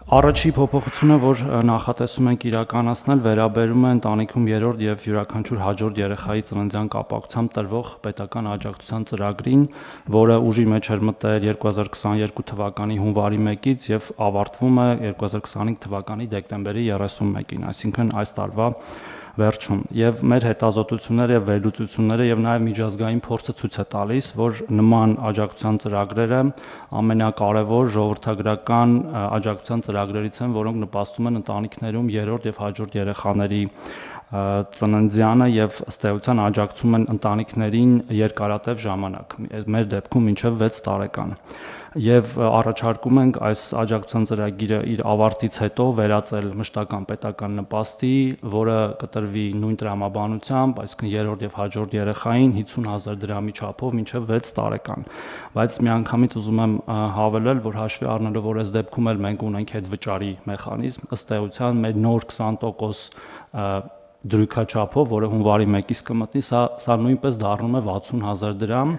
Առաջի փոփոխությունը, որ նախատեսում ենք իրականացնել, վերաբերում է ընտանիքում երրորդ եւ յուրաքանչյուր հաջորդ երեխայի ծննդյան կապակցությամբ տրվող պետական աջակցության ծրագրին, որը ուժի մեջ էր մտել 2022 թվականի հունվարի 1-ից եւ ավարտվում է 2025 թվականի դեկտեմբերի 31-ին, այսինքն այս տարվա վերջում, եւ մեր հետազոտությունները եւ վերլուծությունները եւ նաեւ միջազգային փորձը ցույց է տալիս, որ նման աջակցության ծրագրերը ամենակարևոր ժողովրդագրական աջակցության ծրագրերից են, որոնք նպաստում են ընտանիքներում երրորդ եւ հաջորդ երեխաների ծննդյանը եւ ըստ էության աջակցում են ընտանիքներին երկարատև ժամանակ, մեր դեպքում մինչեւ 6 տարեկան։ Եվ առաջարկում ենք այս աջակցության ծրագիրը իր ավարտից հետո վերածել մշտական պետական նպաստի, որը կտրվի նույն տրամաբանությամբ, այսինքն երրորդ եւ հաջորդ երեխային 50,000 դրամի չափով մինչեւ 6 տարեկան։ Բայց միանգամից ուզում եմ հավելել, որ հաշվի առնելով, որ այս դեպքում էլ մենք ունենք հետվճարի մեխանիզմ, ըստ էության մեր նոր 20% դրույքաչափով, որը հունվարի 1-ից կմտնի, սա նույնպես դառնում է 60,000 դրամ,